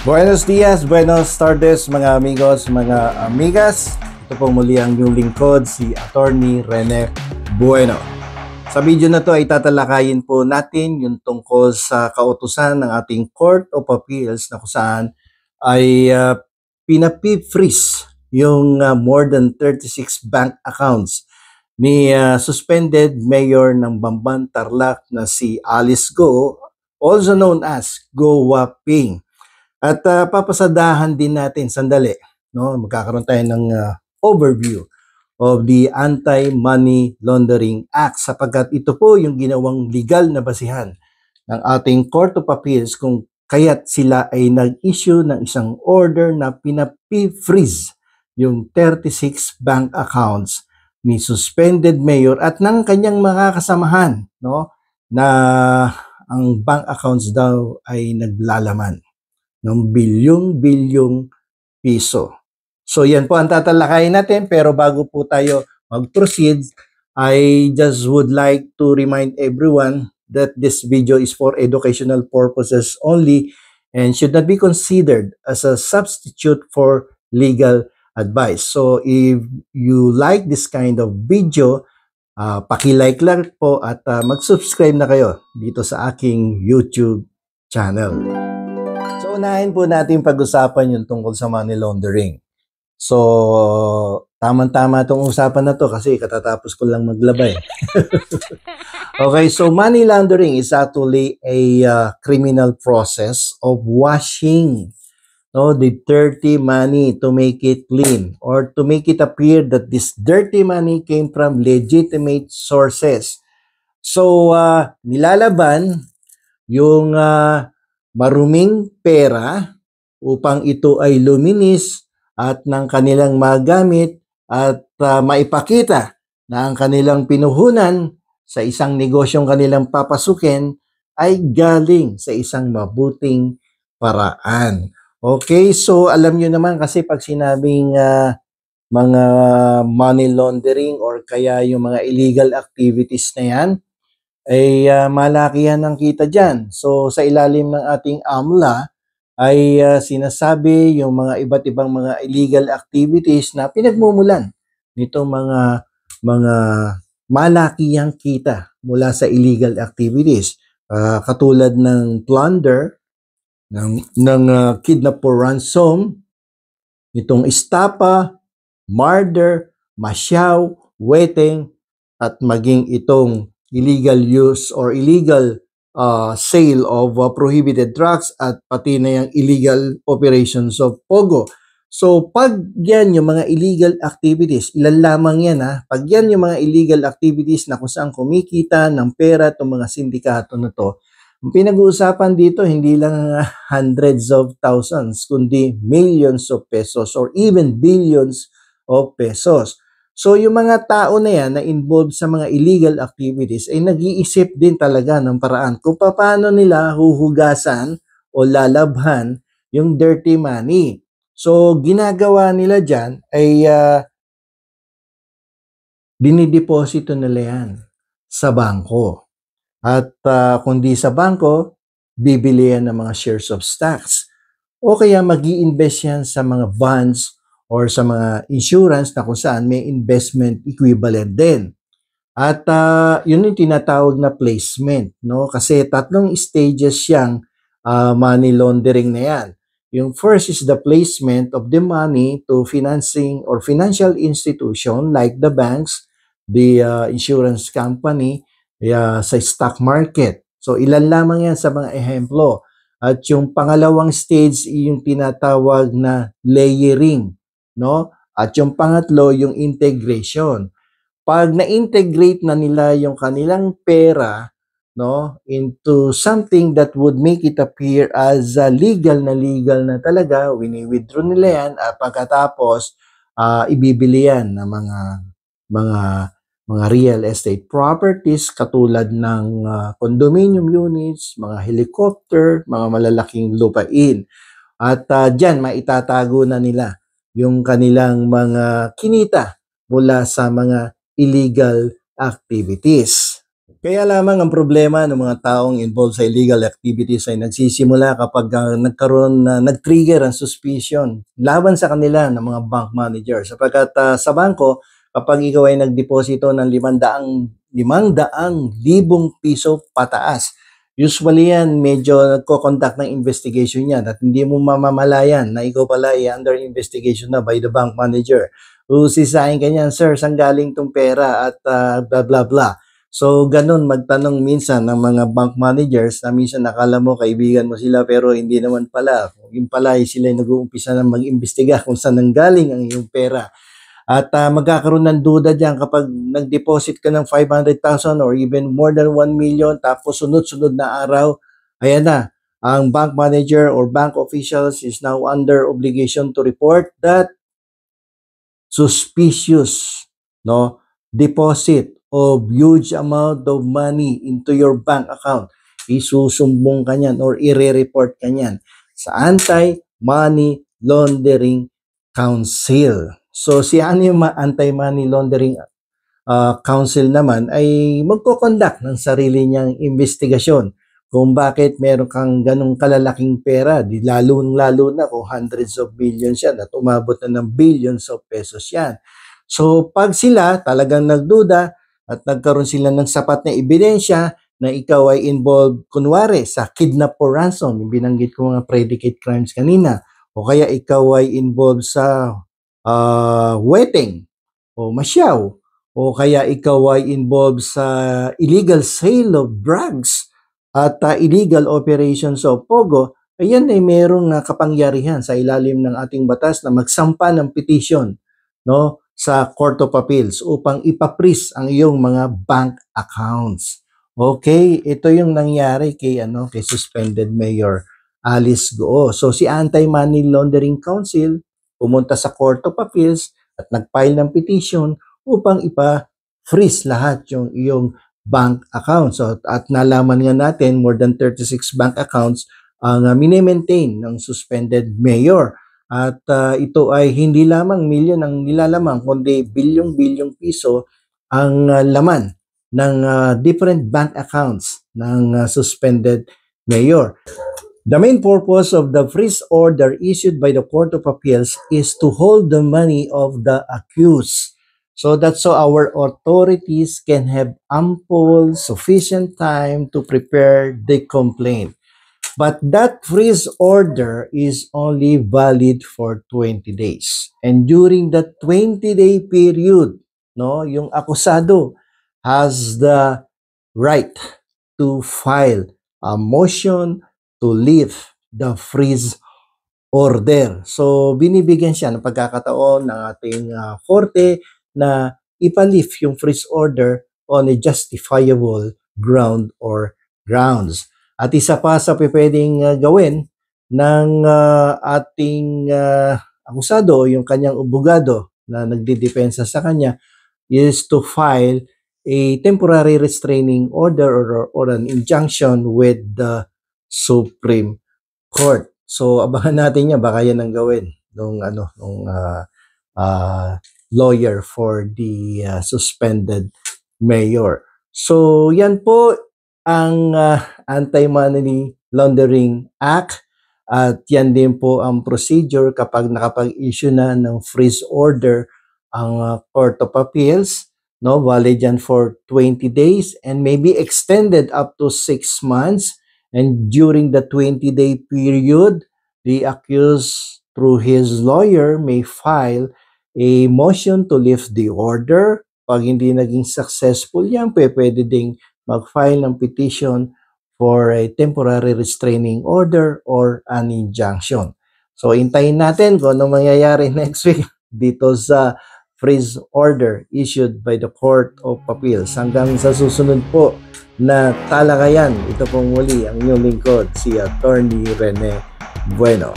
Buenos dias, buenos tardes mga amigos, mga amigas. Ito po muli ang inyong lingkod, si Attorney Rene Bueno. Sa video na to ay tatalakayin po natin yung tungkol sa kautusan ng ating Court of Appeals na kung saan ay pinapifreeze yung more than 36 bank accounts ni suspended mayor ng Bamban Tarlac na si Alice Go, also known as Go Waping. At papasadahan din natin sandali, no? Magkakaroon tayo ng overview of the Anti-Money Laundering Act sapagkat ito po yung ginawang legal na basihan ng ating Court of Appeals kung kaya't sila ay nag-issue ng isang order na pinapi-freeze yung 36 bank accounts ni suspended mayor at ng kanyang mga kasamahan, no? Na ang bank accounts daw ay naglalaman ng bilyong-bilyong piso. So yan po ang tatalakayin natin, pero bago po tayo mag-proceed, I just would like to remind everyone that this video is for educational purposes only and should not be considered as a substitute for legal advice. So if you like this kind of video, paki-like lang po at mag-subscribe na kayo dito sa aking YouTube channel. So, unahin po natin pag-usapan yung tungkol sa money laundering. So, tamang-tama itong usapan na to kasi katatapos ko lang maglabay. Okay, so money laundering is actually a criminal process of washing the dirty money to make it clean or to make it appear that this dirty money came from legitimate sources. So, nilalaban yung maruming pera upang ito ay luminis at ng kanilang magamit at maipakita na ang kanilang pinuhunan sa isang negosyong kanilang papasukin ay galing sa isang mabuting paraan. Okay, so alam nyo naman kasi pag sinabing mga money laundering or kaya yung mga illegal activities na yan, ay malakihan ang kita dyan. So sa ilalim ng ating AMLA ay sinasabi yung mga iba't ibang mga illegal activities na pinagmumulan nitong mga malakihang kita mula sa illegal activities. Katulad ng plunder, ng kidnap for ransom, itong estapa, murder, masyaw, wetting, at maging itong illegal use or illegal sale of prohibited drugs at pati na yung illegal operations of POGO. So pag yan yung mga illegal activities, ilan lamang yan pag yan yung mga illegal activities na kung saan kumikita ng pera itong mga sindikato na to, ang pinag-uusapan dito hindi lang hundreds of thousands kundi millions of pesos or even billions of pesos. So yung mga tao na yan na involved sa mga illegal activities ay nag-iisip din talaga ng paraan kung paano nila huhugasan o lalabhan yung dirty money. So ginagawa nila dyan ay dinideposito nila yan sa bangko. At kung di sa bangko, bibili yan ng mga shares of stocks. O kaya mag-i-invest yan sa mga bonds or sa mga insurance na kung saan may investment equivalent din. At yun yung tinatawag na placement, no? Kasi tatlong stages siyang money laundering na yan. Yung first is the placement of the money to financing or financial institution like the banks, the insurance company, sa stock market. So ilan lamang yan sa mga ehemplo. At yung pangalawang stage yung tinatawag na layering, no? At yung pangatlo yung integration. Pag na-integrate na nila yung kanilang pera, no, into something that would make it appear as legal na talaga, wini-withdraw nila yan at pagkatapos ibibili yan ng mga real estate properties katulad ng condominium units, mga helicopter, mga malalaking lupain. At dyan maitatago na nila yung kanilang mga kinita mula sa mga illegal activities. Kaya lamang ang problema ng mga taong involved sa illegal activities ay nagsisimula kapag nag-trigger ang suspicion laban sa kanila ng mga bank manager. Sapagkat sa bangko, kapag ikaw ay nagdeposito ng 500,000 piso pataas, usually yan medyo nagko-conduct ng investigation yan at hindi mo mamamalayan na ikaw pala ay under investigation na by the bank manager. Usisahin ka niyan, sir, saan galing tong pera at blah blah blah. So, ganun magtanong minsan ng mga bank managers na minsan nakala mo kaibigan mo sila pero hindi naman pala. Yung pala ay sila nag-uumpisa na mag-imbestiga kung saan nanggaling ang iyong pera. At magkakaroon ng duda dyan kapag nag-deposit ka ng 500,000 or even more than 1 million tapos sunod-sunod na araw, ayan na, ang bank manager or bank officials is now under obligation to report that suspicious deposit of huge amount of money into your bank account, isusumbong ka niyan or i-report ka niyan sa Anti-Money Laundering Council. So si ano yung Anti-Money Laundering Council naman ay magko-conduct ng sarili niyang investigasyon kung bakit meron kang ganong kalalaking pera, lalo na kung hundreds of billions yan at umabot na ng billions of pesos yan. So pag sila talagang nagduda at nagkaroon sila ng sapat na ebidensya na ikaw ay involved kunwari sa kidnap or ransom, yung binanggit ko mga predicate crimes kanina, o kaya ikaw ay involved sa wetting o masyaw, o kaya ikaw ay involved sa illegal sale of drugs at illegal operations of pogo, ayan ay merong kapangyarihan sa ilalim ng ating batas na magsampa ng petition sa Court of Appeals upang ipapris ang iyong mga bank accounts. Okay, ito yung nangyari kay suspended Mayor Alice Goo. So si Anti-Money Laundering Council pumunta sa Court of Appeals at nag-file ng petition upang ipa-freeze lahat yung iyong bank accounts. So, at nalaman nga natin more than 36 bank accounts ang mini-maintain ng suspended mayor. At ito ay hindi lamang milyon ang nilalamang, kundi bilyong-bilyong piso ang laman ng different bank accounts ng suspended mayor. The main purpose of the freeze order issued by the Court of Appeals is to hold the money of the accused. So that's so our authorities can have ample, sufficient time to prepare the complaint. But that freeze order is only valid for 20 days. And during that 20-day period, yung akusado has the right to file a motion to lift the freeze order. So, binibigyan siya ng pagkakataon ng ating korte na ipalift yung freeze order on a justifiable ground or grounds. At isa pa sa pwedeng gawin ng ating akusado, yung kanyang abogado na nagdidepensa sa kanya, is to file a temporary restraining order or an injunction with the Supreme Court. So abangan natin yan, baka yan ang gawin nung lawyer for the suspended mayor. So yan po ang Anti-Money Laundering Act at yan din po ang procedure kapag nakapag-issue na ng freeze order ang Court of Appeals, valid yan for 20 days and maybe extended up to 6 months. And during the 20-day period, the accused through his lawyer may file a motion to lift the order. Pag hindi naging successful yan, pwede ding mag-file ng petition for a temporary restraining order or an injunction. So, hintayin natin kung ano mangyayari next week dito sa freeze order issued by the Court of Appeals. Hanggang sa susunod po na talakayan, ito pong muli ang inyong lingkod, si Attorney Rene Bueno.